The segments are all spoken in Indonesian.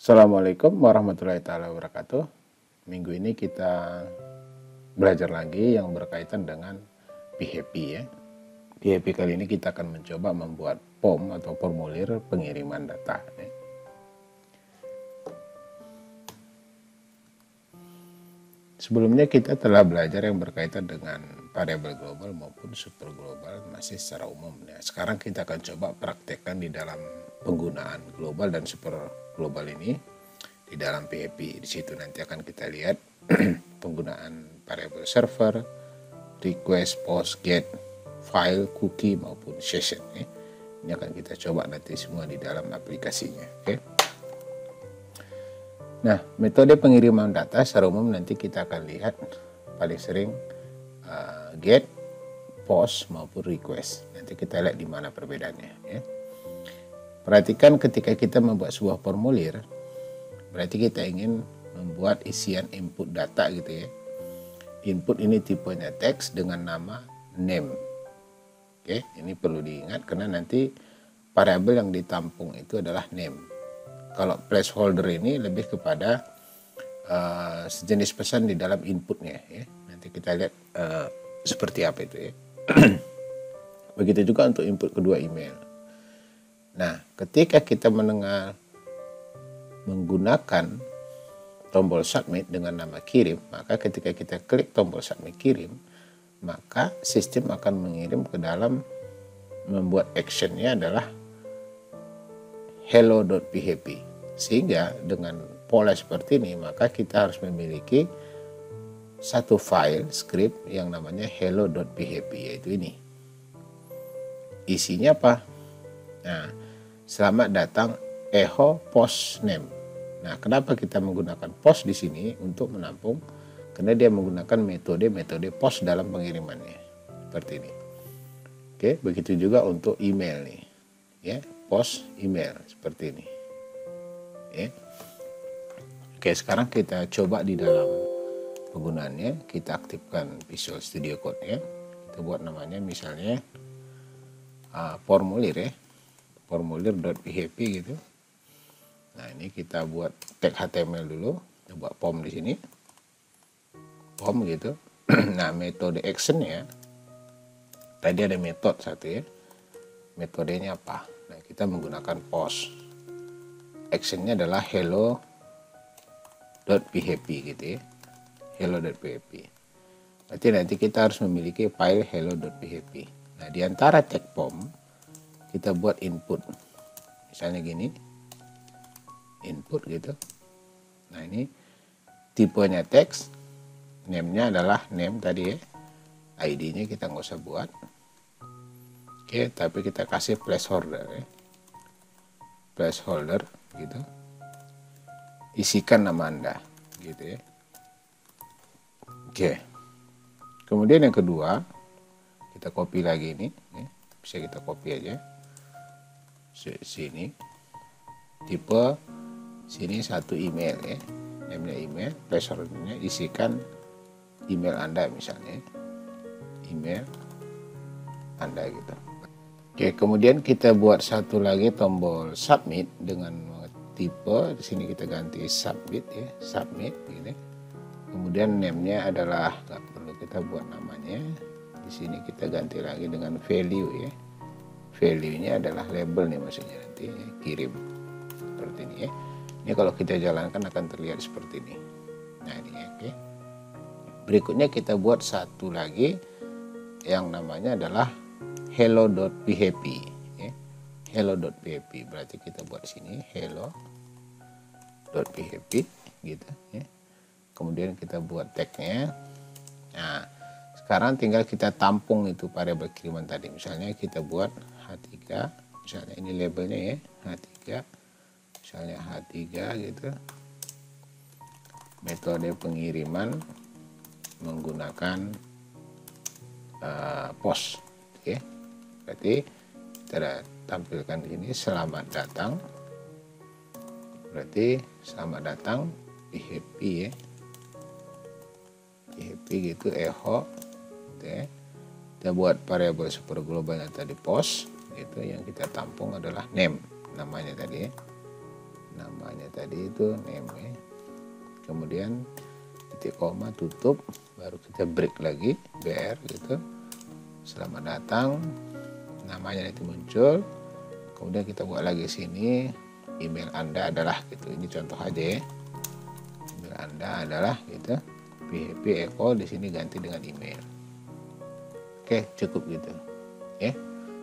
Assalamualaikum warahmatullahi taala wabarakatuh. Minggu ini kita belajar lagi yang berkaitan dengan PHP ya. PHP kali ini kita akan mencoba membuat form atau formulir pengiriman data ya. Sebelumnya kita telah belajar yang berkaitan dengan variabel global maupun super global masih secara umum ya. Sekarang kita akan coba praktekkan di dalam penggunaan global dan super global ini di dalam PHP. Di situ nanti akan kita lihat penggunaan variabel server, request, post, get, file, cookie maupun session ya. Ini akan kita coba nanti semua di dalam aplikasinya. Oke. Nah, metode pengiriman data secara umum nanti kita akan lihat paling sering get, post maupun request. Nanti kita lihat di mana perbedaannya ya. Perhatikan ketika kita membuat sebuah formulir, berarti kita ingin membuat isian input data gitu ya. Input ini tipenya teks dengan nama name. Oke, ini perlu diingat karena nanti variabel yang ditampung itu adalah name. Kalau placeholder ini lebih kepada sejenis pesan di dalam inputnya ya. Nanti kita lihat seperti apa itu ya. Begitu juga untuk input kedua email. Nah, ketika kita menggunakan tombol submit dengan nama kirim, maka ketika kita klik tombol submit kirim, maka sistem akan mengirim ke dalam membuat actionnya adalah hello.php. Sehingga dengan pola seperti ini, maka kita harus memiliki satu file script yang namanya hello.php, yaitu ini. Isinya apa? Nah, selamat datang echo post name. Nah, kenapa kita menggunakan post di sini untuk menampung? Karena dia menggunakan metode post dalam pengirimannya. Seperti ini. Oke, begitu juga untuk email nih. Ya, post email seperti ini. Ya. Oke, sekarang kita coba di dalam penggunaannya, kita aktifkan Visual Studio Code ya. Kita buat namanya misalnya formulir ya. Formulir.php gitu. Nah, ini kita buat tag HTML dulu. Kita buat form di sini. Form gitu. Nah, metode actionnya tadi ada metode satu ya. Metodenya apa? Nah, kita menggunakan post. Actionnya adalah hello.php gitu ya. Hello.php. Berarti nanti kita harus memiliki file hello.php. Nah, di antara tag form kita buat input. Misalnya gini. Input gitu. Nah, ini tipenya teks. Name-nya adalah name tadi ya. ID-nya kita nggak usah buat. Oke, tapi kita kasih placeholder ya. Placeholder gitu. Isikan nama Anda gitu ya. Oke. Kemudian yang kedua, kita copy lagi ini ya. Bisa kita copy aja. Sini. Tipe sini satu email ya. Namanya email, placeholdernya isikan email Anda misalnya. Email Anda gitu. Oke, kemudian kita buat satu lagi tombol submit dengan tipe di sini kita ganti submit ya, submit gitu. Kemudian name-nya adalah nggak perlu kita buat namanya. Di sini kita ganti lagi dengan value ya. Value-nya adalah label nih maksudnya nanti ya, kirim seperti ini ya. Ini kalau kita jalankan akan terlihat seperti ini. Nah, ini oke. Berikutnya kita buat satu lagi yang namanya adalah hello.php ya. Hello.php berarti kita buat sini hello.php gitu ya. Kemudian kita buat tag-nya. Nah, sekarang tinggal kita tampung itu variabel kiriman tadi. Misalnya kita buat H3, misalnya ini labelnya ya, H3. Misalnya H3 gitu. Metode pengiriman menggunakan post. Oke. Berarti kita tampilkan ini selamat datang. Berarti selamat datang PHP ya. PHP gitu echo gitu ya. Kita buat variabel super globalnya tadi post, itu yang kita tampung adalah name namanya tadi ya. Namanya tadi itu name ya. Kemudian titik koma tutup, baru kita break lagi BR gitu. Selamat datang, namanya itu muncul. Kemudian kita buat lagi sini, email Anda adalah gitu. Ini contoh aja ya. Email Anda adalah gitu. PHP Echo di sini ganti dengan email. Oke, cukup gitu. Ya.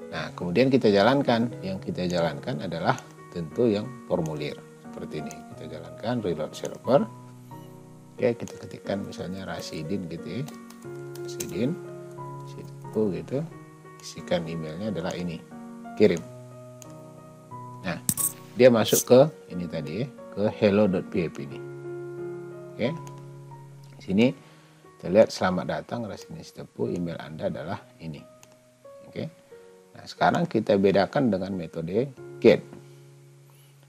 Nah, kemudian kita jalankan. Yang kita jalankan adalah tentu yang formulir seperti ini. Kita jalankan reload server. Oke, kita ketikkan misalnya Rasidin gitu ya. Rasidin situ gitu. Isikan emailnya adalah ini. Kirim. Nah, dia masuk ke ini tadi ya, ke hello.php ini. Oke. Sini kita lihat selamat datang Rasidin Sitepu, email Anda adalah ini. Oke. Nah, sekarang kita bedakan dengan metode get.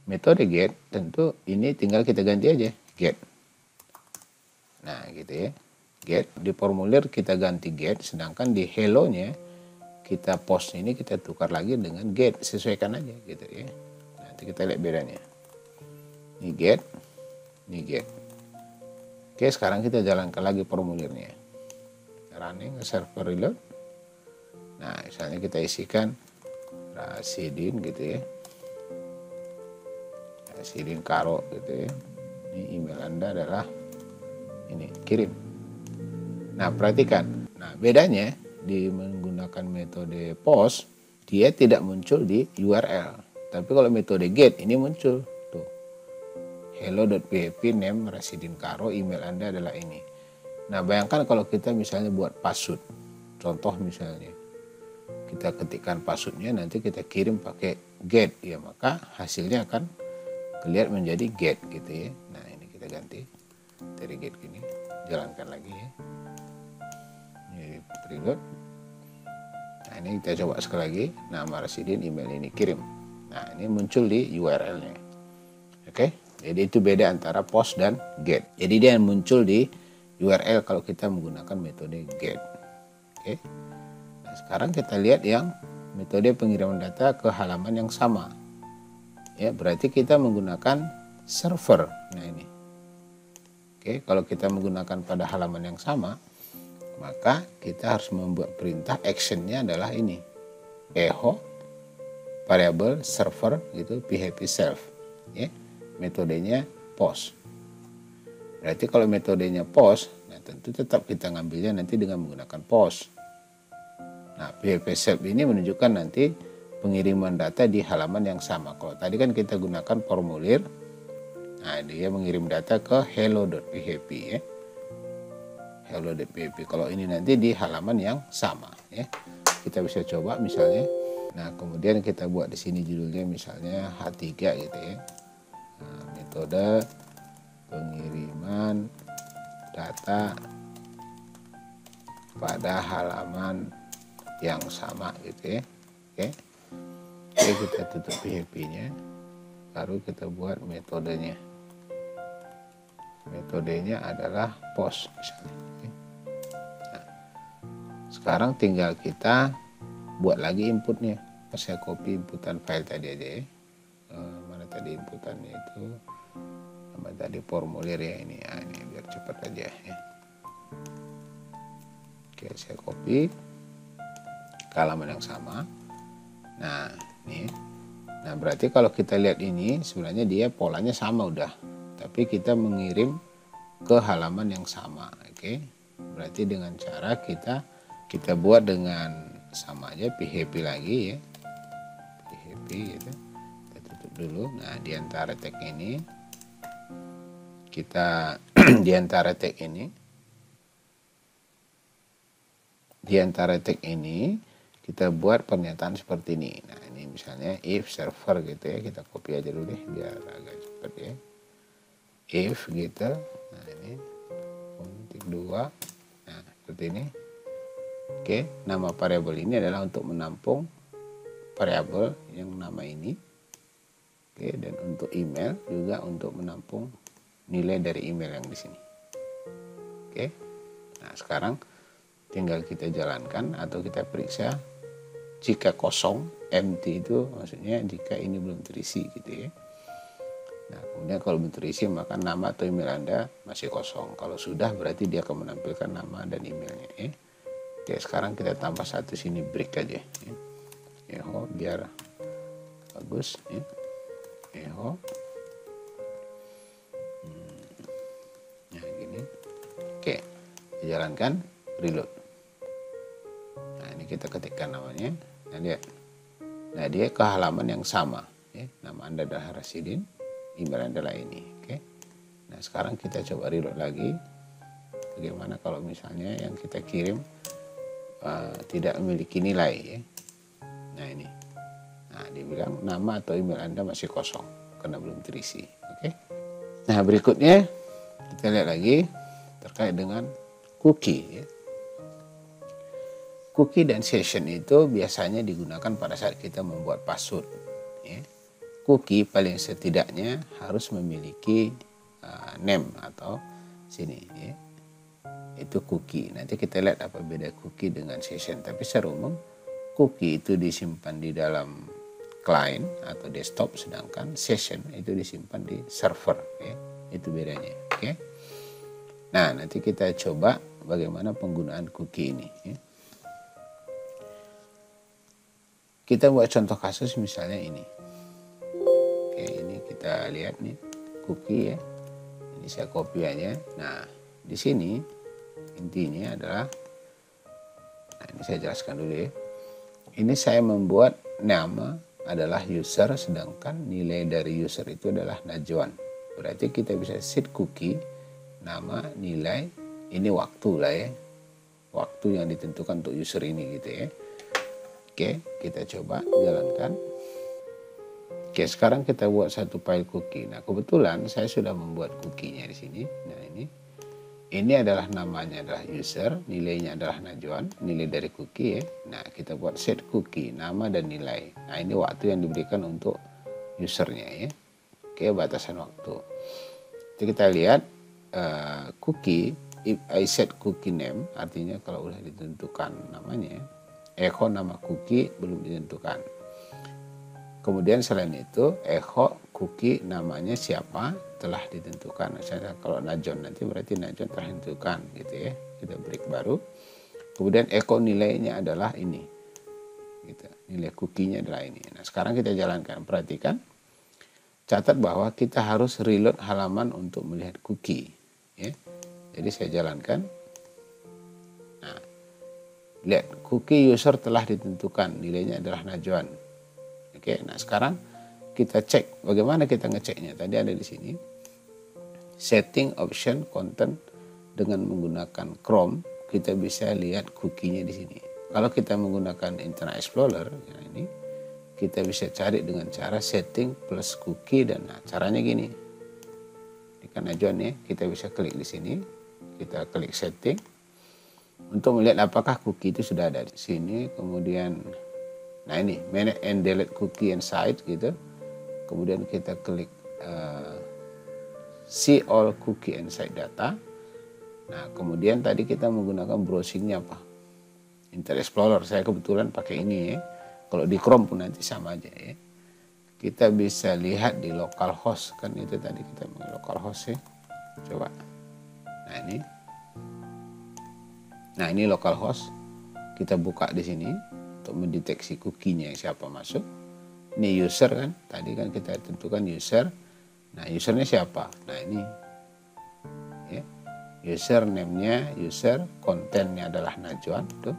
Metode get tentu ini tinggal kita ganti aja get. Nah, gitu ya. Get di formulir kita ganti get, sedangkan di hello-nya kita post ini kita tukar lagi dengan get, sesuaikan aja gitu ya. Nanti kita lihat bedanya. Ini get, ini get. Oke, sekarang kita jalankan lagi formulirnya. Running server reload. Nah, misalnya kita isikan Rasidin gitu ya. Rasidin Karo gitu ya. Ini email Anda adalah ini, kirim. Nah, perhatikan. Nah, bedanya di menggunakan metode post, dia tidak muncul di URL. Tapi kalau metode get ini muncul tuh. hello.php name Rasidin Karo, email Anda adalah ini. Nah, bayangkan kalau kita misalnya buat password. Contoh misalnya kita ketikkan passwordnya, nanti kita kirim pakai get ya, maka hasilnya akan kelihatan menjadi get gitu ya. Nah, ini kita ganti dari get gini, jalankan lagi ya. Ini reload. Nah, ini kita coba sekali lagi, nama Rasidin, email ini, kirim. Nah, ini muncul di URL-nya. Oke, jadi itu beda antara post dan get. Jadi dia muncul di URL kalau kita menggunakan metode get. Oke. Nah, sekarang kita lihat yang metode pengiriman data ke halaman yang sama. Ya, berarti kita menggunakan server. Nah, ini. Oke, kalau kita menggunakan pada halaman yang sama, maka kita harus membuat perintah, actionnya adalah ini. Echo variable server gitu, php self. Ya, metodenya post. Berarti kalau metodenya post, nah tentu tetap kita ngambilnya nanti dengan menggunakan post. Nah, php self ini menunjukkan nanti pengiriman data di halaman yang sama. Kalau tadi kan kita gunakan formulir, nah dia mengirim data ke hello.php ya. hello.php. Kalau ini nanti di halaman yang sama ya. Kita bisa coba misalnya. Nah, kemudian kita buat di sini judulnya misalnya H3 gitu ya. Nah, metode pengiriman data pada halaman yang sama gitu ya. Oke. Oke, kita tutup PHP-nya. Baru kita buat metodenya. Metodenya adalah post misalnya. Nah, sekarang tinggal kita buat lagi inputnya. Saya copy inputan file tadi aja ya. Mana tadi inputannya itu? Sama tadi formulir ya ini. Nah, ini biar cepat aja ya. Oke, saya copy ke halaman yang sama. Nah, ini. Nah, berarti kalau kita lihat ini sebenarnya dia polanya sama udah. Tapi kita mengirim ke halaman yang sama, oke? Berarti dengan cara kita buat dengan sama aja PHP lagi ya, PHP gitu. Kita tutup dulu. Nah, di antara tag ini kita di antara tag ini kita buat pernyataan seperti ini. Nah, ini misalnya if server gitu ya, kita copy aja dulu deh biar agak cepat ya. If gitu, nah ini titik 2, nah seperti ini. Oke, nama variabel ini adalah untuk menampung variabel yang nama ini. Oke, dan untuk email juga untuk menampung nilai dari email yang di sini. Oke, nah sekarang tinggal kita jalankan atau kita periksa jika kosong, empty itu maksudnya jika ini belum terisi gitu ya. Nah, Kemudian kalau belum terisi maka nama atau email Anda masih kosong. Kalau sudah berarti dia akan menampilkan nama dan emailnya ya. Oke, sekarang kita tambah satu sini break aja ya. Echo biar bagus ya. Echo. Nah gini. Oke, dijalankan reload. Nah ini kita ketikkan namanya. Nah lihat. Nah dia ke halaman yang sama ya. Nama Anda adalah Rasidin, email Anda adalah ini. Oke. Nah sekarang kita coba reload lagi. Bagaimana kalau misalnya yang kita kirim tidak memiliki nilai ya. Nah ini. Nah dia bilang nama atau email Anda masih kosong karena belum terisi. Oke. Nah berikutnya kita lihat lagi terkait dengan cookie ya. Cookie dan session itu biasanya digunakan pada saat kita membuat password ya. Cookie paling setidaknya harus memiliki name atau sini ya. Itu cookie. Nanti kita lihat apa beda cookie dengan session. Tapi secara umum cookie itu disimpan di dalam client atau desktop, sedangkan session itu disimpan di server ya. Itu bedanya. Oke. Nah, nanti kita coba bagaimana penggunaan cookie ini ya. Kita buat contoh kasus misalnya ini. Oke, ini kita lihat nih cookie ya. Ini saya copy aja. Nah, di sini intinya adalah, nah ini saya jelaskan dulu ya. Ini saya membuat nama adalah user, sedangkan nilai dari user itu adalah Najwan. Berarti kita bisa set cookie, nama, nilai, ini waktu lah ya. Waktu yang ditentukan untuk user ini gitu ya. Oke, kita coba jalankan. Oke, sekarang kita buat satu file cookie. Nah, kebetulan saya sudah membuat cookie-nya di sini. Nah, ini adalah namanya adalah user, nilainya adalah Najwan, nilai dari cookie ya. Nah, kita buat set cookie, nama dan nilai. Nah, ini waktu yang diberikan untuk usernya ya. Oke, batasan waktu. Jadi kita lihat cookie, if I set cookie name, artinya kalau sudah ditentukan namanya, echo nama cookie belum ditentukan. Kemudian selain itu, echo cookie namanya siapa telah ditentukan. Misalnya kalau Najwan nanti berarti Najwan telah ditentukan gitu ya. Kita break baru. Kemudian echo nilainya adalah ini. Gitu. Nilai cookie-nya adalah ini. Nah, sekarang kita jalankan. Perhatikan. Catat bahwa kita harus reload halaman untuk melihat cookie ya. Jadi saya jalankan. Nah, lihat cookie user telah ditentukan. Nilainya adalah Najwan. Oke, nah sekarang kita cek bagaimana kita ngeceknya. Tadi ada di sini setting option content dengan menggunakan Chrome, kita bisa lihat cookie-nya di sini. Kalau kita menggunakan Internet Explorer, ya ini kita bisa cari dengan cara setting plus cookie dan nah, caranya gini. Ini kan Najwan ya, kita bisa klik di sini, kita klik setting untuk melihat apakah cookie itu sudah ada di sini. Kemudian nah ini manage and delete cookie and site gitu. Kemudian kita klik see all cookie and site data. Nah kemudian tadi kita menggunakan browsingnya apa? Internet Explorer. Saya kebetulan pakai ini ya. Kalau di Chrome pun nanti sama aja ya. Kita bisa lihat di localhost, kan itu tadi kita pakai localhost ya. Coba. Nah ini localhost. Kita buka di sini untuk mendeteksi cookie-nya siapa masuk. Ini user kan, tadi kan kita tentukan user. Nah usernya siapa? Nah ini ya. User name-nya user, kontennya adalah Najwan tuh.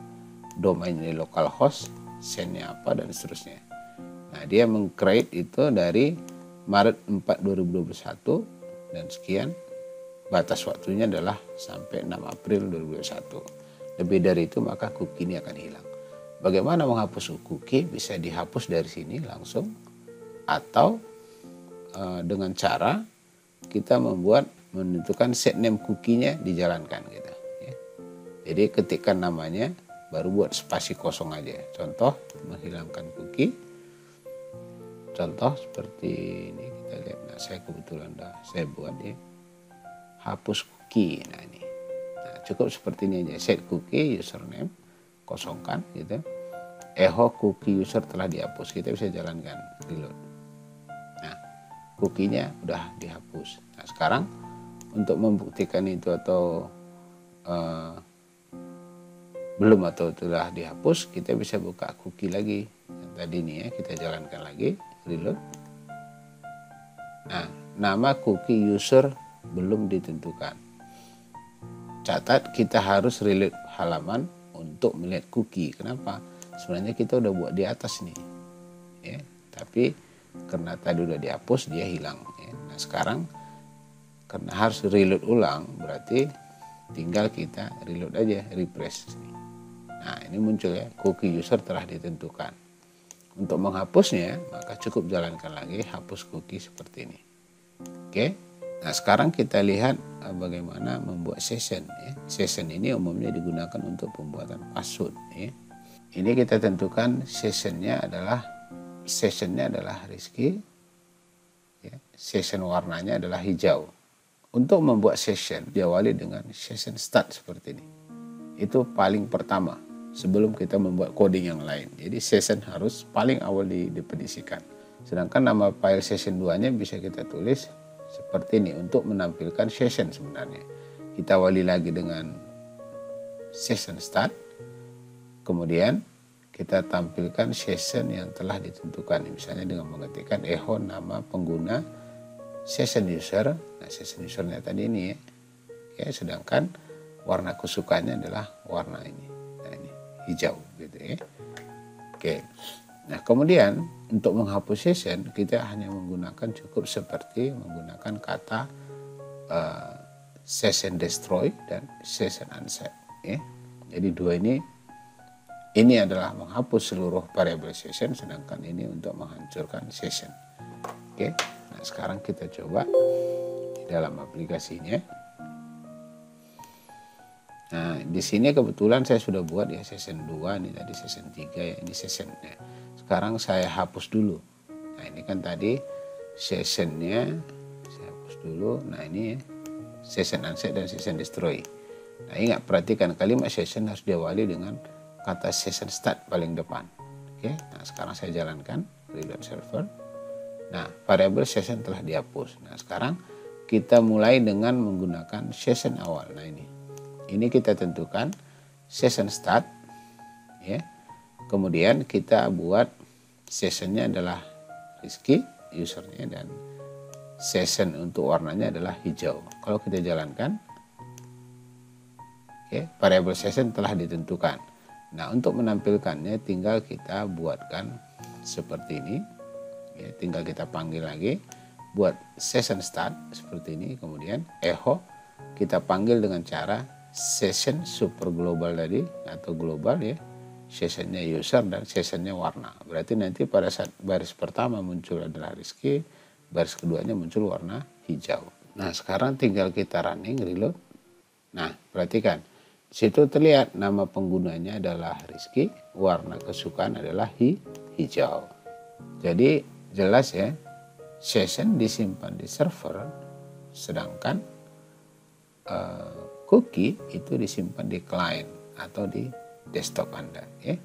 Domainnya localhost, send-nya apa dan seterusnya. Nah dia meng-create itu dari Maret 4 2021 dan sekian. Batas waktunya adalah sampai 6 April 2021. Lebih dari itu maka cookie ini akan hilang. Bagaimana menghapus cookie? Bisa dihapus dari sini langsung atau dengan cara kita menentukan set name cookie-nya dijalankan gitu ya. Jadi ketikkan namanya baru buat spasi kosong aja. Contoh menghilangkan cookie. Contoh seperti ini kita lihat. Nah, saya kebetulan saya buat ya. Hapus cookie. Nah ini. Nah, cukup seperti ini aja. Set cookie username kosongkan gitu. Echo cookie user telah dihapus. Kita bisa jalankan reload. Nah, cookie-nya udah dihapus. Nah sekarang untuk membuktikan itu atau belum atau telah dihapus, kita bisa buka cookie lagi yang tadi nih ya, kita jalankan lagi, reload. Nah, nama cookie user belum ditentukan. Catat, kita harus reload halaman untuk melihat cookie. Kenapa? Sebenarnya kita udah buat di atas nih ya, tapi karena tadi udah dihapus dia hilang ya. Nah sekarang karena harus reload ulang, berarti tinggal kita reload aja, refresh. Nah ini muncul ya, cookie user telah ditentukan. Untuk menghapusnya maka cukup jalankan lagi hapus cookie seperti ini. Oke, nah sekarang kita lihat bagaimana membuat session ya. Session ini umumnya digunakan untuk pembuatan password ya. Ini kita tentukan sessionnya adalah Rizky ya. Session warnanya adalah hijau. Untuk membuat session diawali dengan session start seperti ini. Itu paling pertama sebelum kita membuat coding yang lain. Jadi session harus paling awal didefinisikan. Sedangkan nama file session 2-nya bisa kita tulis seperti ini untuk menampilkan session sebenarnya. Kita awali lagi dengan session start. Kemudian kita tampilkan session yang telah ditentukan. Misalnya dengan mengetikkan echo nama pengguna session user. Nah session usernya tadi ini ya. Oke, sedangkan warna kesukaannya adalah warna ini. Nah ini hijau gitu ya. Oke. Nah kemudian untuk menghapus session kita hanya menggunakan cukup seperti menggunakan kata session destroy dan session unset ya. Jadi dua ini adalah menghapus seluruh variabel session, sedangkan ini untuk menghancurkan session. Oke. Nah sekarang kita coba di dalam aplikasinya. Nah, di sini kebetulan saya sudah buat ya session 2, ini tadi session 3 ya, ini session. Nah, sekarang saya hapus dulu. Nah, ini kan tadi sessionnya saya hapus dulu. Nah, ini session unset dan session destroy. Nah, ingat perhatikan kalimat session harus diawali dengan kata session start paling depan. Oke. Nah, sekarang saya jalankan reload server. Nah, variabel session telah dihapus. Nah, sekarang kita mulai dengan menggunakan session awal. Nah, ini kita tentukan session start ya. Kemudian kita buat sessionnya adalah Rizky usernya dan session untuk warnanya adalah hijau. Kalau kita jalankan oke, variabel session telah ditentukan. Nah untuk menampilkannya tinggal kita buatkan seperti ini ya, tinggal kita panggil lagi buat session start seperti ini, kemudian echo kita panggil dengan cara session super global tadi atau global ya, sessionnya user dan sessionnya warna. Berarti nanti pada saat baris pertama muncul adalah Rizky, baris keduanya muncul warna hijau. Nah sekarang tinggal kita running reload. Nah perhatikan situ terlihat nama penggunanya adalah Rizky, warna kesukaan adalah hijau. Jadi jelas ya, session disimpan di server, sedangkan cookie itu disimpan di client atau di desktop Anda ya.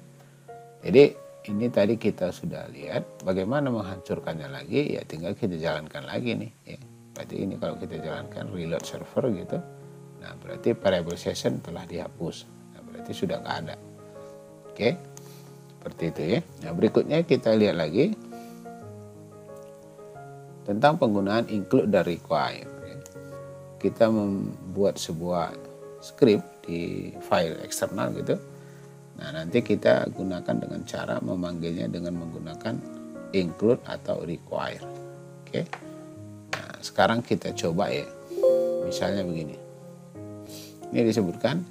Jadi ini tadi kita sudah lihat bagaimana menghancurkannya lagi ya, tinggal kita jalankan lagi nih ya. Berarti ini kalau kita jalankan reload server gitu, nah berarti variable session telah dihapus. Nah berarti sudah nggak ada. Oke, seperti itu ya. Nah berikutnya kita lihat lagi tentang penggunaan include dan require. Kita membuat sebuah script di file eksternal gitu. Nah nanti kita gunakan dengan cara memanggilnya dengan menggunakan include atau require. Oke. Nah sekarang kita coba ya. Misalnya begini. Ini disebutkan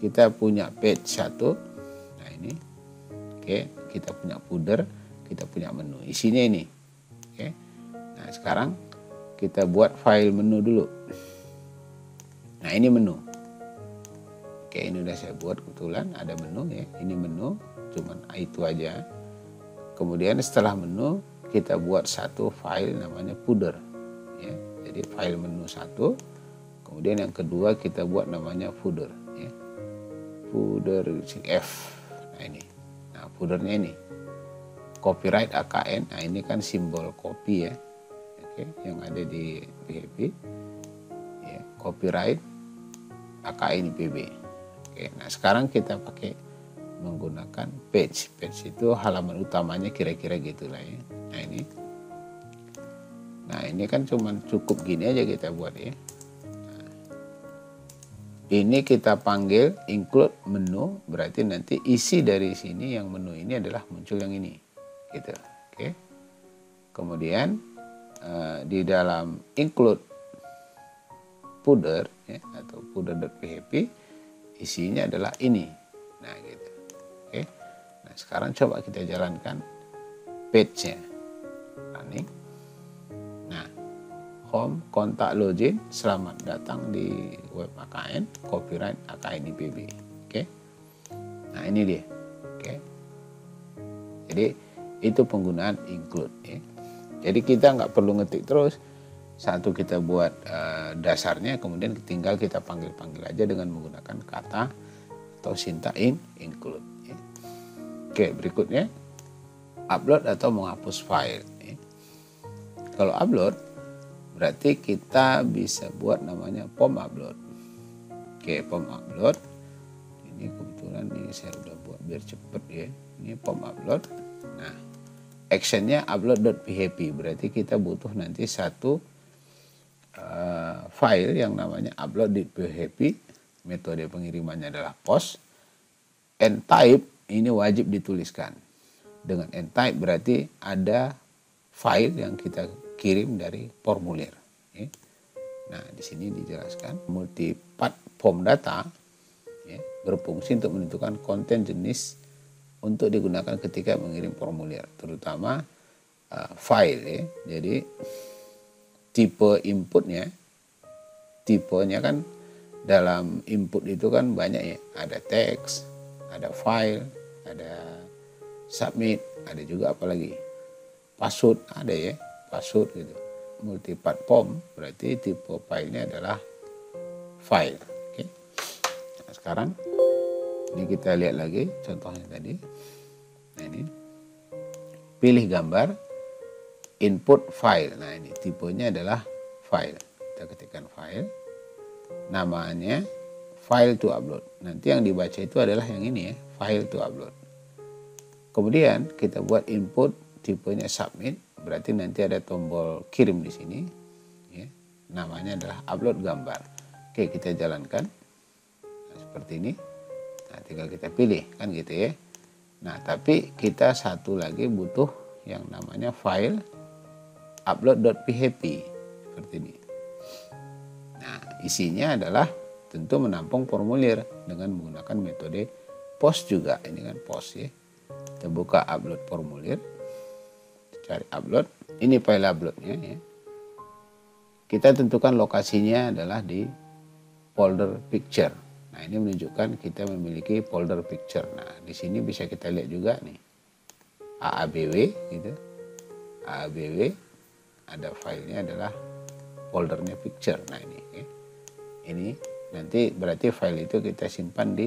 kita punya page 1. Nah ini. Oke, kita punya footer, kita punya menu. Isinya ini. Oke. Nah sekarang kita buat file menu dulu. Nah ini menu. Oke ini udah saya buat kebetulan ada menu ya. Ini menu cuman itu aja. Kemudian setelah menu kita buat satu file namanya footer ya. Jadi file menu 1. Kemudian yang kedua kita buat namanya footer ya. Footer F. Nah ini. Nah footernya ini. Copyright AKN. Nah ini kan simbol copy ya. Oke, yang ada di PHP, ya, copyright AKIN IPB. Oke, nah sekarang kita pakai menggunakan page. Page itu halaman utamanya kira-kira gitulah ya. Nah ini kan cuman cukup gini aja kita buat ya. Nah, ini kita panggil include menu, berarti nanti isi dari sini yang menu ini adalah muncul yang ini, gitu. Oke. Kemudian di dalam include footer ya, atau footer.php isinya adalah ini. Nah gitu. Oke. Nah sekarang coba kita jalankan page-nya. Running. Nah, home, kontak, login, selamat datang di web AKN, copyright AKN IPB. Oke. Nah ini dia. Oke. Jadi itu penggunaan include ya. Jadi kita nggak perlu ngetik terus. Satu kita buat dasarnya, kemudian tinggal kita panggil-panggil aja dengan menggunakan kata atau sintak include. Ya. Oke, berikutnya upload atau menghapus file. Ya. Kalau upload, berarti kita bisa buat namanya form upload. Oke, form upload. Ini kebetulan ini saya udah buat biar cepet ya. Ini form upload. Nah, actionnya upload.php. Berarti kita butuh nanti satu file yang namanya upload.php. Metode pengirimannya adalah post. And type ini wajib dituliskan. Dengan and type berarti ada file yang kita kirim dari formulir. Ya. Nah, di sini dijelaskan multipath form data ya, berfungsi untuk menentukan konten jenis untuk digunakan ketika mengirim formulir, terutama file ya. Jadi tipe inputnya, tipenya kan dalam input itu kan banyak ya, ada teks, ada file, ada submit, ada juga apalagi password, ada ya password gitu. Multipath form berarti tipe filenya adalah file. Oke. Nah, sekarang ini kita lihat lagi contohnya tadi. Nah ini pilih gambar, input file. Nah ini tipenya adalah file. Kita ketikkan file, namanya file to upload. Nanti yang dibaca itu adalah yang ini ya, file to upload. Kemudian kita buat input tipenya submit, berarti nanti ada tombol kirim di sini. Ya, namanya adalah upload gambar. Oke, kita jalankan. Nah, seperti ini. Nah, tinggal kita pilih kan gitu ya. Nah, tapi kita satu lagi butuh yang namanya file upload.php seperti ini. Nah, isinya adalah tentu menampung formulir dengan menggunakan metode post juga. Ini kan post ya. Kita buka upload formulir, cari upload. Ini file uploadnya ya. Kita tentukan lokasinya adalah di folder picture. Nah, ini menunjukkan kita memiliki folder picture. Nah, di sini bisa kita lihat juga nih. AABW gitu. AABW ada filenya adalah foldernya picture. Nah, ini ya. Ini nanti berarti file itu kita simpan di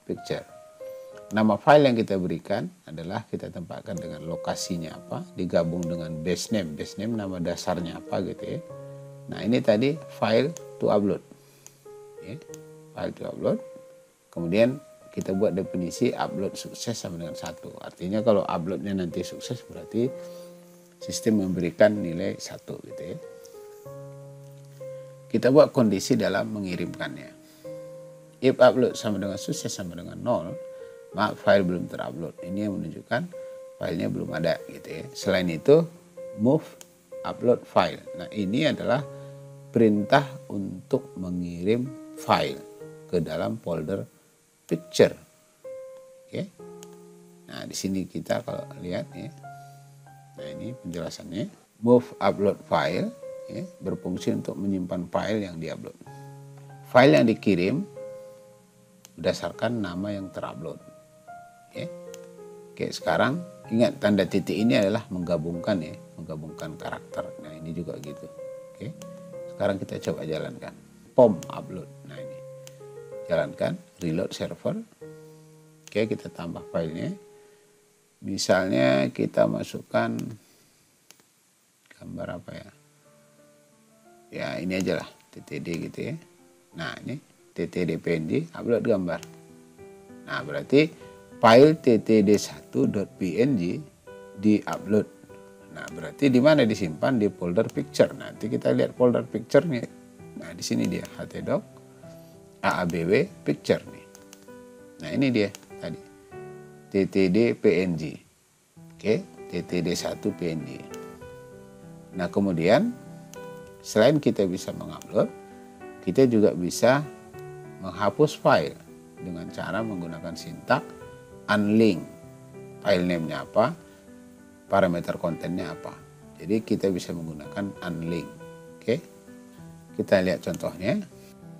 picture. Nama file yang kita berikan adalah kita tempatkan dengan lokasinya apa, digabung dengan base name. Base name nama dasarnya apa gitu ya. Nah, ini tadi file to upload. Ya. File to upload. Kemudian kita buat definisi upload sukses sama dengan 1. Artinya kalau uploadnya nanti sukses berarti sistem memberikan nilai 1 gitu ya. Kita buat kondisi dalam mengirimkannya. If upload sama dengan sukses sama dengan 0, maka file belum terupload. Ini yang menunjukkan filenya belum ada gitu ya. Selain itu, move upload file. Nah, ini adalah perintah untuk mengirim file ke dalam folder picture. Oke. Nah, di sini kita kalau lihat ya. Nah, ini penjelasannya. Move upload file ya, berfungsi untuk menyimpan file yang diupload. File yang dikirim berdasarkan nama yang terupload. Ya. Oke, sekarang ingat tanda titik ini adalah menggabungkan ya, menggabungkan karakter. Nah, ini juga gitu. Oke. Sekarang kita coba jalankan. Form upload. Nah, ini. Jalankan, reload server. Oke, kita tambah filenya. Misalnya kita masukkan gambar apa ya? ya ini aja lah ttd gitu ya. Nah ini ttd png upload gambar. Nah berarti file ttd1.png di upload. Nah berarti di mana disimpan? Di folder picture. Nanti kita lihat folder picture-nya. Nah di sini dia htdoc aabw picture nih. Nah ini dia tadi ttd png. Oke, ttd1 png. Nah kemudian selain kita bisa mengupload, kita juga bisa menghapus file dengan cara menggunakan sintak unlink. File name-nya apa, parameter kontennya apa. Jadi kita bisa menggunakan unlink. Oke, kita lihat contohnya.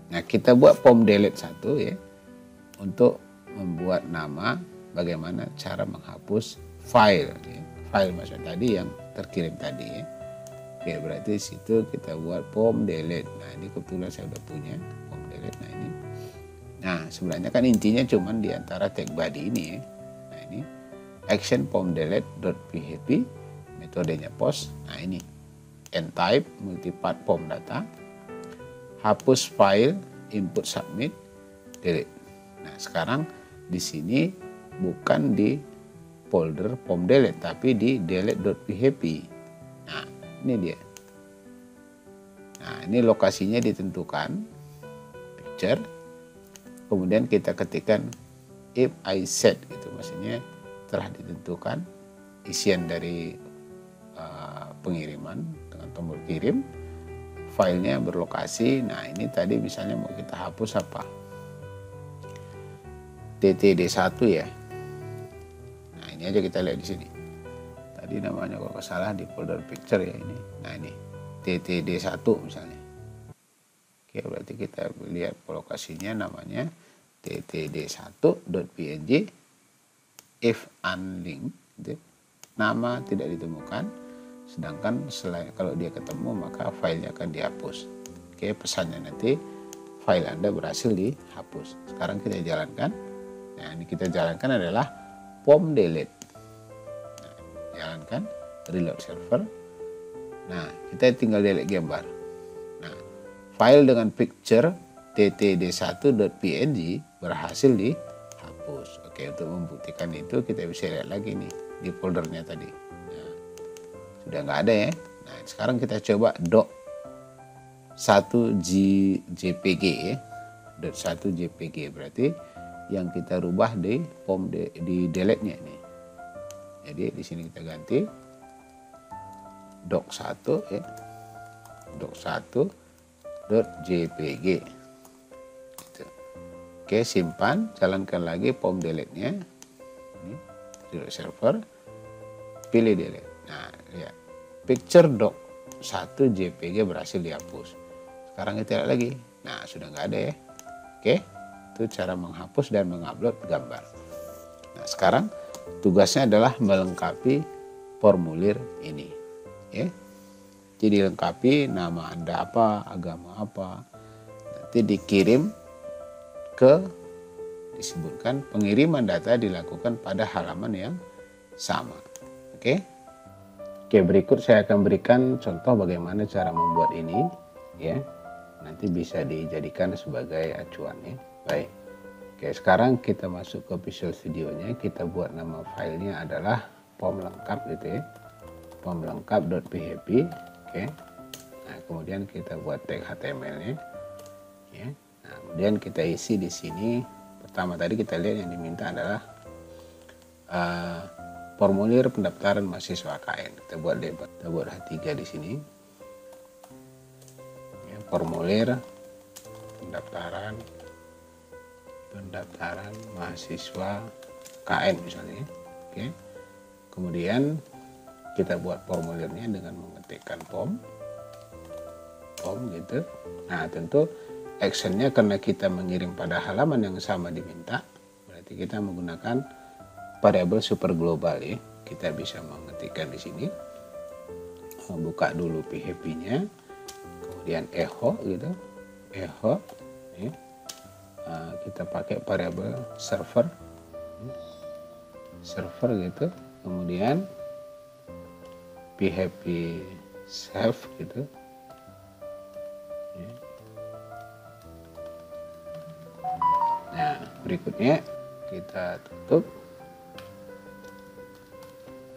Nah kita buat pom delete 1 ya, untuk membuat nama bagaimana cara menghapus file ya. File maksudnya tadi yang terkirim tadi ya. Oke, berarti situ kita buat pom delete. Nah ini kebetulan saya udah punya pom delete. Nah ini, nah sebenarnya kan intinya cuman di antara tag body ini ya. Nah ini action pom delete.php, metodenya post. Nah ini end type multipart pom data, hapus file, input submit, delete. Nah sekarang di sini bukan di folder pom delete tapi di delete.php. Nah ini dia. Nah ini lokasinya ditentukan picture, kemudian kita ketikkan if I set gitu, maksudnya telah ditentukan isian dari pengiriman dengan tombol kirim, filenya berlokasi. Nah ini tadi misalnya mau kita hapus apa, ttd1 ya. Nah ini aja kita lihat di sini. Tadi namanya kalau nggak salah di folder picture ya ini. Nah ini ttd1 misalnya. Oke, berarti kita lihat lokasinya namanya ttd1.png if unlink gitu. Nama tidak ditemukan, sedangkan selain kalau dia ketemu maka filenya akan dihapus. Oke, pesannya nanti file Anda berhasil dihapus. Sekarang kita jalankan. Nah ini kita jalankan adalah pom delete. Jalankan reload server. Nah kita tinggal delete gambar. Nah file dengan picture ttd1.png berhasil dihapus. Oke, untuk membuktikan itu kita bisa lihat lagi nih di foldernya tadi. Nah, sudah nggak ada ya. Nah sekarang kita coba .1jpg ya. .1jpg berarti yang kita rubah di di delete-nya ini. Jadi di sini kita ganti doc1 ya, doc1.jpg gitu. Oke, simpan, jalankan lagi pom delete-nya. Ini reload server, pilih delete. Nah lihat picture doc1.jpg berhasil dihapus. Sekarang kita lihat lagi. Nah sudah nggak ada ya. Oke, itu cara menghapus dan mengupload gambar. Nah sekarang tugasnya adalah melengkapi formulir ini ya. Jadi lengkapi nama Anda apa, agama apa, nanti dikirim disebutkan pengiriman data dilakukan pada halaman yang sama. Oke, berikut saya akan berikan contoh bagaimana cara membuat ini ya, nanti bisa dijadikan sebagai acuan ya. Baik. Oke, sekarang kita masuk ke Visual Studio-nya. Kita buat nama filenya adalah pom lengkap gitu ya, pom lengkap.php. Oke, nah kemudian kita buat tag HTML-nya ya. Nah kemudian kita isi di sini. Pertama tadi kita lihat yang diminta adalah formulir pendaftaran mahasiswa KN. Kita buat H3 di sini ya, formulir pendaftaran mahasiswa KN misalnya. Oke, kemudian kita buat formulirnya dengan mengetikkan pom gitu. Nah tentu actionnya karena kita mengirim pada halaman yang sama diminta, berarti kita menggunakan variabel super global ya. Kita bisa mengetikkan di sini, buka dulu PHP-nya, kemudian echo gitu, echo ya. Kita pakai variabel server gitu, kemudian PHP self gitu, Berikutnya kita tutup.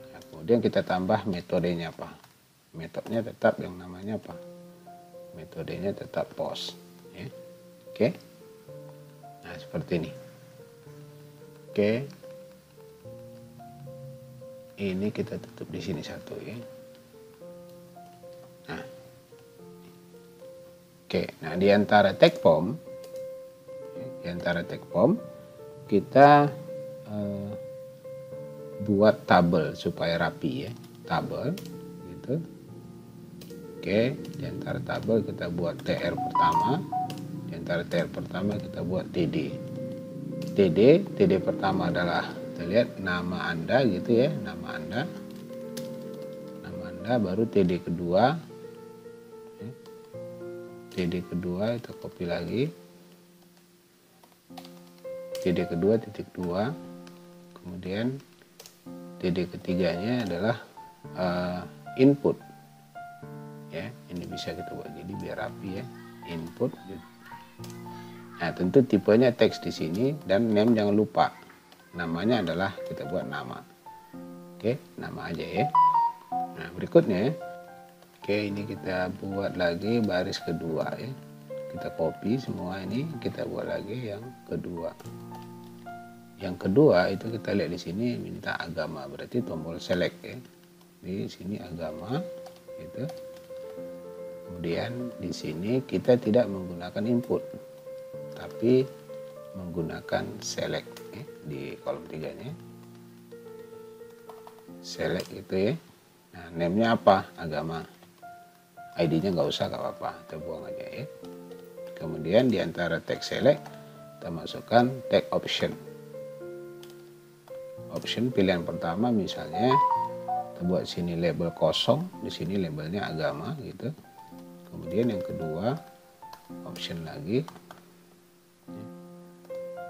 Nah, kemudian kita tambah metodenya apa? Metodenya tetap yang namanya apa? Metodenya tetap post. Ya. Oke. Nah, seperti ini. Oke. Ini kita tutup di sini satu ya. Nah. Oke, nah di antara tag form kita buat tabel supaya rapi ya, tabel gitu. Oke, di antara tabel kita buat TR pertama, di antara TR pertama kita buat TD pertama adalah kita lihat nama Anda gitu ya, nama Anda, baru TD kedua kita copy lagi, TD kedua titik 2, kemudian TD ketiganya adalah input ya, ini bisa kita buat jadi biar rapi ya, input. Nah tentu tipenya teks di sini, dan name jangan lupa, namanya adalah kita buat nama. Oke, nama aja ya. Nah berikutnya, oke, ini kita buat lagi baris kedua ya. Kita copy semua ini, kita buat lagi yang kedua. Yang kedua itu kita lihat di sini minta agama, berarti tombol select ya. Di sini agama gitu. Kemudian di sini kita tidak menggunakan input, tapi menggunakan select ya, di kolom 3-nya. Select itu ya. Nah, name-nya apa? Agama. ID-nya nggak usah, nggak apa-apa, kita buang aja ya. Kemudian di antara tag select kita masukkan tag option. Option pilihan pertama misalnya kita buat sini label kosong, di sini labelnya agama gitu. Kemudian yang kedua option lagi,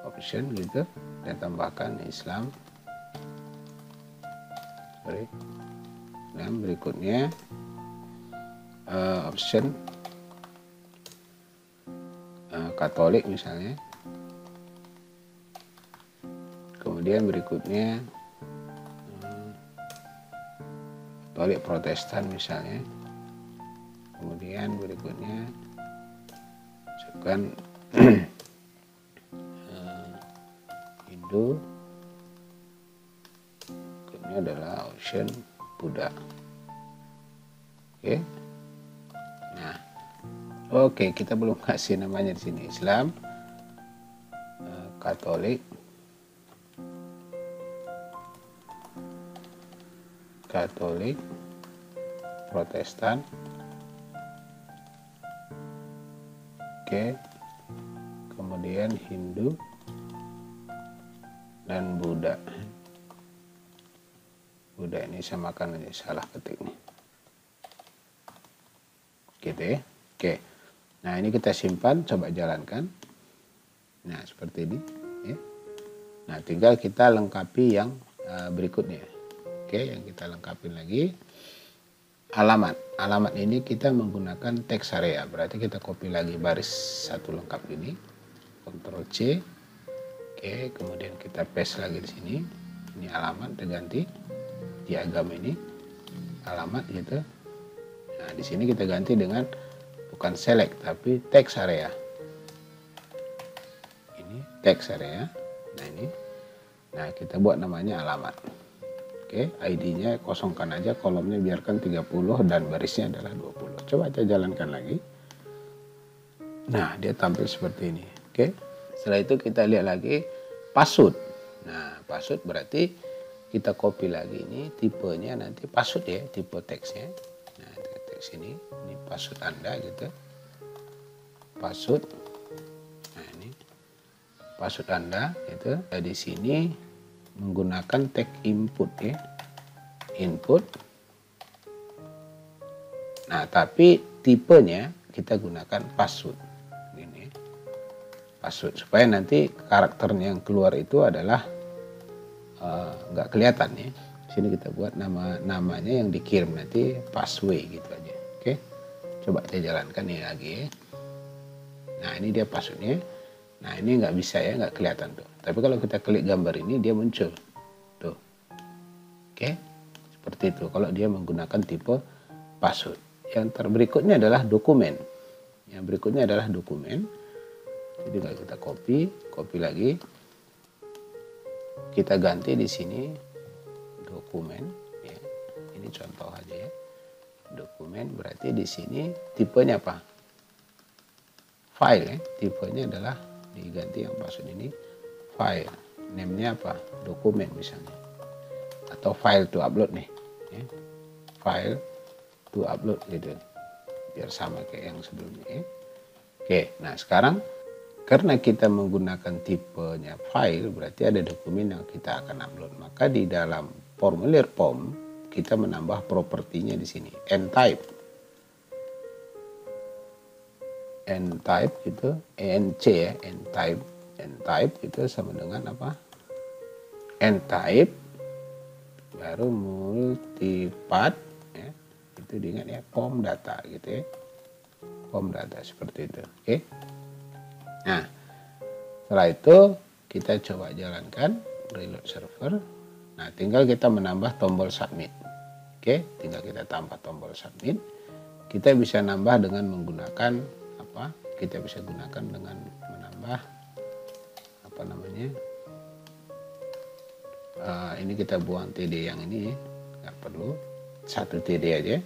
option gitu, dan tambahkan Islam. Dan berikutnya option Katolik misalnya. Kemudian berikutnya Katolik Protestan misalnya. Kemudian berikutnya masukkan Hindu. Berikutnya adalah option Buddha. Oke. Nah, oke, kita belum kasih namanya di sini. Islam, Katolik, Protestan. Oke. Kemudian Hindu dan Buddha. Buddha ini samakan aja, salah ketik nih. Gitu ya. Oke. Nah, ini kita simpan, coba jalankan. Nah, seperti ini ya. Nah, tinggal kita lengkapi yang berikutnya. Oke, yang kita lengkapi lagi alamat. Alamat ini kita menggunakan teks area, berarti kita copy lagi baris satu lengkap ini. Ctrl C. Oke, kemudian kita paste lagi di sini. Ini alamat terganti di agama ini alamat gitu. Nah, di sini kita ganti dengan bukan select tapi text area. Ini text area. Nah, ini. Nah, kita buat namanya alamat. Oke, ID-nya kosongkan aja, kolomnya biarkan 30 dan barisnya adalah 20. Coba aja jalankan lagi. Nah, dia tampil seperti ini. Oke. Setelah itu kita lihat lagi password. Nah, password berarti kita copy lagi ini tipenya nanti password ya, tipe teksnya. Nah, teks ini password Anda gitu. Password. Nah, ini password Anda gitu. Nah, di sini menggunakan tag input ya. Input. Nah, tapi tipenya kita gunakan password. Ini. Password supaya nanti karakternya yang keluar itu adalah nggak kelihatan ya. Sini kita buat namanya yang dikirim nanti password gitu aja. Oke. Coba kita jalankan ini lagi ya. Nah, ini dia passwordnya. Nah ini nggak bisa ya, nggak kelihatan tuh. Tapi kalau kita klik gambar ini dia muncul tuh. Oke, seperti itu kalau dia menggunakan tipe password. Yang berikutnya adalah dokumen. Yang berikutnya adalah dokumen. Jadi kalau kita copy lagi, kita ganti di sini dokumen. Ya. Ini contoh aja ya. Dokumen berarti di sini tipenya apa? File ya. Tipenya adalah diganti yang password ini file. Name-nya apa? Dokumen misalnya. Atau file to upload nih. Ya. File to upload gitu. Biar sama kayak yang sebelumnya ya. Oke, nah sekarang karena kita menggunakan tipenya file, berarti ada dokumen yang kita akan upload. Maka di dalam formulir form kita menambah propertinya di sini, n-type. N-type itu enc ya, n-type. N-type itu sama dengan apa? N-type baru multipath ya. Itu diingat ya, form data gitu ya. Form data seperti itu. Oke. Nah, setelah itu kita coba jalankan reload server. Nah, tinggal kita menambah tombol submit. Oke, tinggal kita tambah tombol submit. Kita bisa nambah dengan menggunakan apa? Kita bisa gunakan dengan menambah apa namanya? Ini kita buang TD yang ini, nggak perlu, satu TD aja.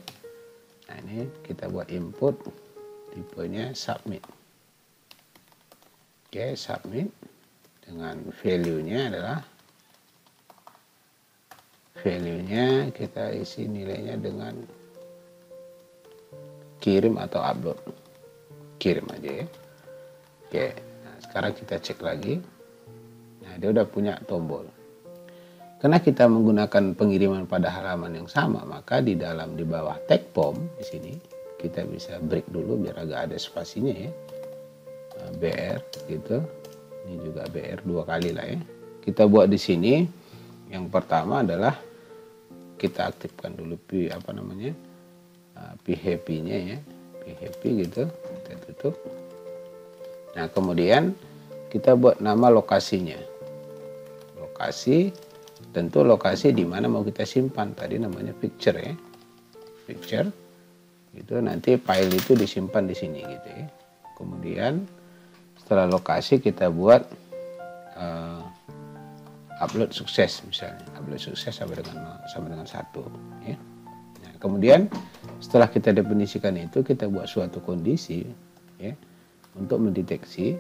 Nah, ini kita buat input tipenya submit. Oke, submit dengan value-nya adalah kita isi nilainya dengan kirim atau upload. Kirim aja ya. Oke, nah sekarang kita cek lagi. Nah, dia udah punya tombol. Karena kita menggunakan pengiriman pada halaman yang sama, maka di bawah tag form di sini kita bisa break dulu biar agak ada spasinya ya. BR gitu, ini juga BR 2 kali lah ya. Kita buat di sini. Yang pertama adalah kita aktifkan dulu PHP-nya ya, PHP gitu, kita tutup. Nah kemudian kita buat nama lokasinya, lokasi, tentu lokasi di mana mau kita simpan. Tadi namanya picture ya, picture, itu nanti file itu disimpan di sini gitu ya. Kemudian setelah lokasi kita buat upload sukses misalnya, upload sukses sama dengan 1 ya. Nah, kemudian setelah kita definisikan itu, kita buat suatu kondisi ya untuk mendeteksi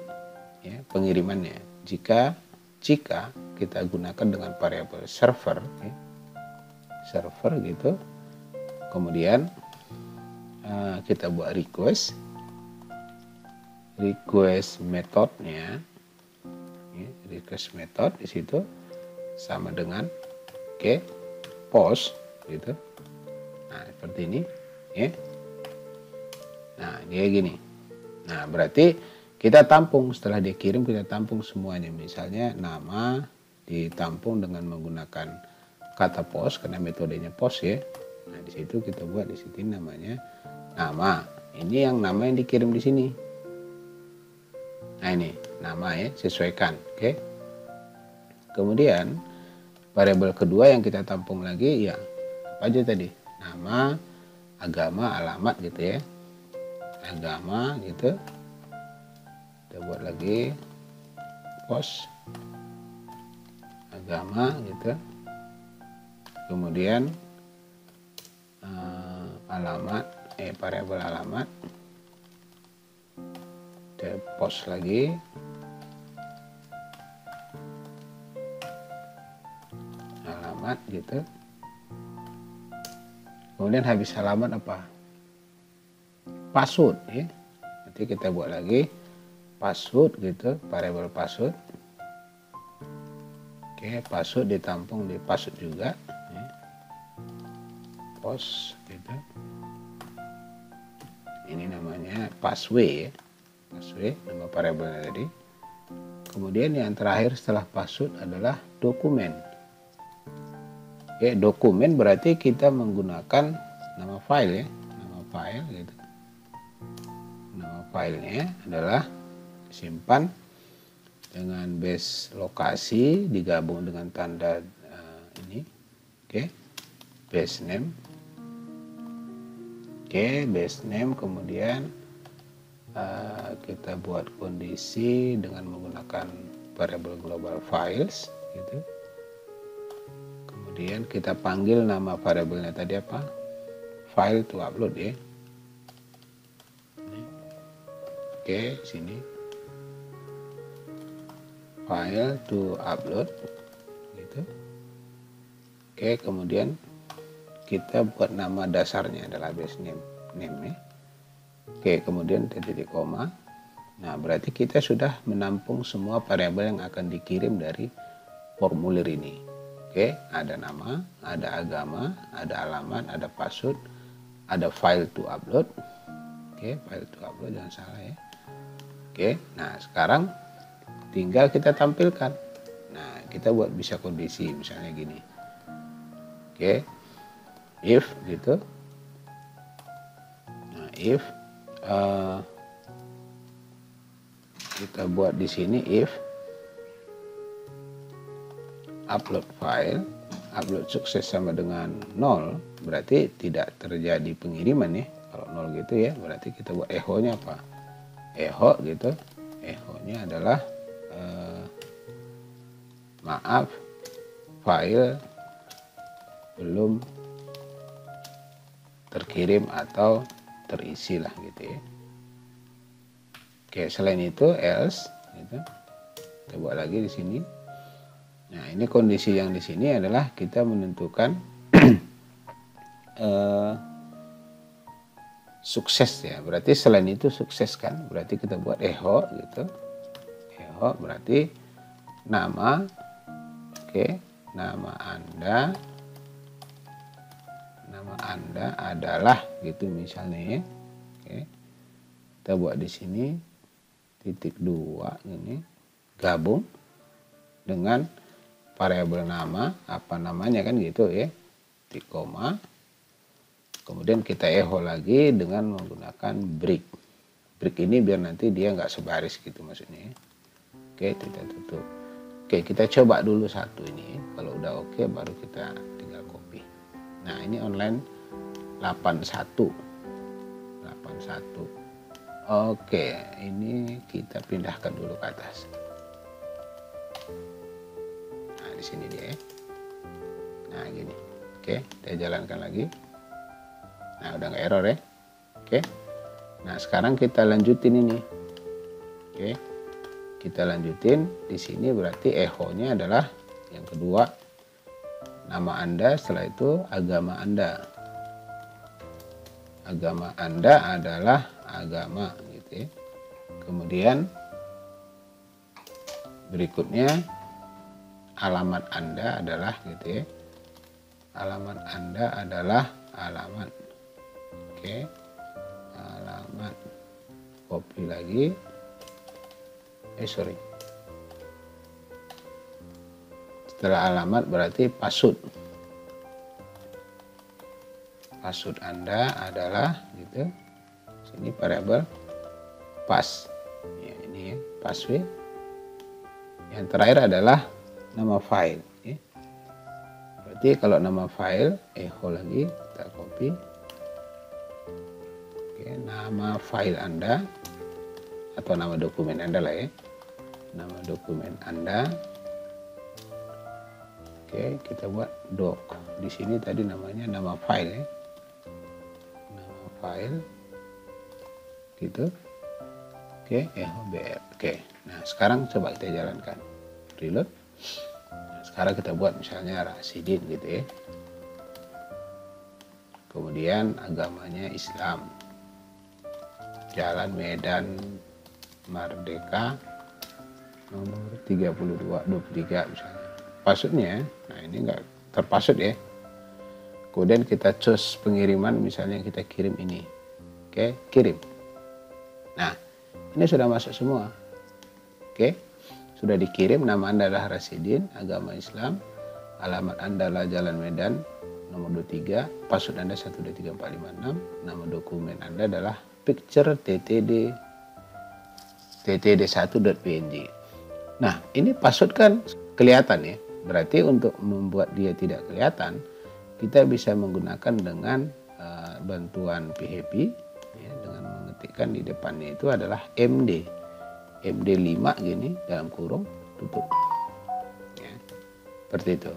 ya pengirimannya. Jika kita gunakan dengan variabel server ya, server gitu, kemudian kita buat request metodenya ya, request method di situ sama dengan post gitu. Nah seperti ini ya. Nah dia gini. Nah berarti kita tampung, setelah dia kirim kita tampung semuanya. Misalnya nama ditampung dengan menggunakan kata post karena metodenya post ya. Nah di situ kita buat di sini namanya nama. Ini yang nama yang dikirim di sini. Nah ini nama ya, sesuaikan. Oke. Kemudian variabel kedua yang kita tampung lagi ya apa aja tadi? Nama, agama, alamat gitu ya. Agama gitu. Kita buat lagi post agama gitu. Kemudian alamat, variabel alamat. Post lagi, alamat gitu. Kemudian habis alamat apa? Password ya. Nanti kita buat lagi password gitu, variabel password. Oke, password ditampung di password juga ya. Post gitu. Ini namanya password ya. Password, nama variabelnya tadi. Kemudian yang terakhir setelah password adalah dokumen. Oke, dokumen berarti kita menggunakan nama file ya, nama file gitu. Nama filenya adalah simpan dengan base lokasi digabung dengan tanda ini. Oke, base name. Oke, base name, kemudian kita buat kondisi dengan menggunakan variable global files gitu. Kemudian kita panggil nama variabelnya tadi apa? File to upload ya. Oke, sini file to upload gitu. Oke, kemudian kita buat nama dasarnya adalah base name ya. Oke, kemudian titik koma. Nah, berarti kita sudah menampung semua variabel yang akan dikirim dari formulir ini. Oke, ada nama, ada agama, ada alamat, ada password, ada file to upload. Oke, file to upload, jangan salah ya. Oke, nah sekarang tinggal kita tampilkan. Nah, kita buat bisa kondisi misalnya gini. Oke, if gitu. Nah, if kita buat di sini if upload file, upload sukses sama dengan 0, berarti tidak terjadi pengiriman ya. Kalau 0 gitu ya, berarti kita buat echo-nya apa? Echo gitu. Echo-nya adalah maaf, file belum terkirim atau terisi lah gitu ya. Oke, selain itu else gitu. Kita buat lagi di sini. Nah, ini kondisi yang di sini adalah kita menentukan sukses ya. Berarti selain itu sukses kan? Berarti kita buat echo gitu. Echo berarti nama, oke, nama Anda adalah gitu misalnya ya. Oke. Kita buat di sini titik 2 ini gabung dengan variabel nama, apa namanya kan gitu ya, titik koma, kemudian kita echo lagi dengan menggunakan break ini biar nanti dia nggak sebaris gitu maksudnya ya. Oke, kita tutup. Oke, kita coba dulu satu ini, kalau udah oke baru kita tinggal copy. Nah, ini online 81. Oke, ini kita pindahkan dulu ke atas. Nah, di sini dia ya. Nah, gini. Oke, kita jalankan lagi. Nah, udah nggak error ya. Oke. Nah, sekarang kita lanjutin ini. Oke. Kita lanjutin. Di sini berarti echo-nya adalah yang kedua nama Anda, setelah itu agama Anda. Agama Anda adalah agama gitu ya. Kemudian berikutnya alamat Anda adalah gitu ya. Alamat Anda adalah alamat. Oke. Alamat. Copy lagi. Setelah alamat berarti password. Password Anda adalah gitu. Sini variabel pass. Ya, ini ya, password. Yang terakhir adalah nama file. Ya. Berarti kalau nama file, echo lagi, kita copy. Oke, nama file Anda atau nama dokumen Anda lah ya. Nama dokumen Anda. Oke, kita buat doc. Di sini tadi namanya nama file ya. Nama file. Gitu. Oke, br. Oke. Nah, sekarang coba kita jalankan. Reload. Nah, sekarang kita buat misalnya Rasidin gitu ya. Kemudian agamanya Islam. Jalan Medan Merdeka nomor 23 misalnya. Passwordnya, nah ini enggak terpassword ya. Kemudian kita choose pengiriman, misalnya kita kirim ini. Oke, kirim. Nah, ini sudah masuk semua. Oke, sudah dikirim. Nama Anda adalah Rasidin, agama Islam, alamat Anda adalah Jalan Medan nomor 23, password Anda 123456, nama dokumen Anda adalah picture ttd1.png. Nah, ini password kan kelihatan ya. Berarti untuk membuat dia tidak kelihatan, kita bisa menggunakan dengan bantuan PHP ya, dengan mengetikkan di depannya itu adalah MD 5 gini dalam kurung tutup ya, seperti itu.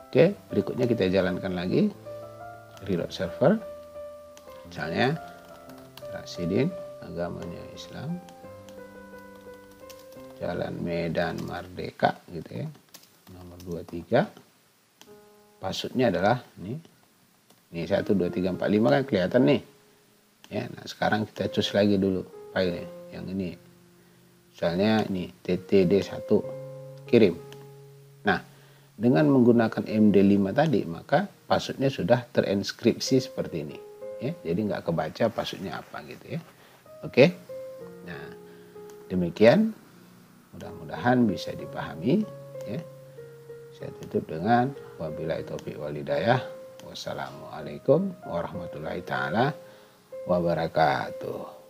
Oke, berikutnya kita jalankan lagi reload server, misalnya Rasidin, agamanya Islam, Jalan Medan Merdeka gitu ya, nomor 23, passwordnya adalah ini 1 2 3 4 5 kan kelihatan nih ya. Nah sekarang kita cus lagi dulu file yang ini, misalnya ini ttd1, kirim. Nah dengan menggunakan MD5 tadi maka passwordnya sudah terinskripsi seperti ini ya, jadi nggak kebaca passwordnya apa gitu ya. Oke, nah demikian, mudah-mudahan bisa dipahami ya. Saya tutup dengan wabillahi taufiq wal hidayah. Wassalamualaikum warahmatullahi taala wabarakatuh.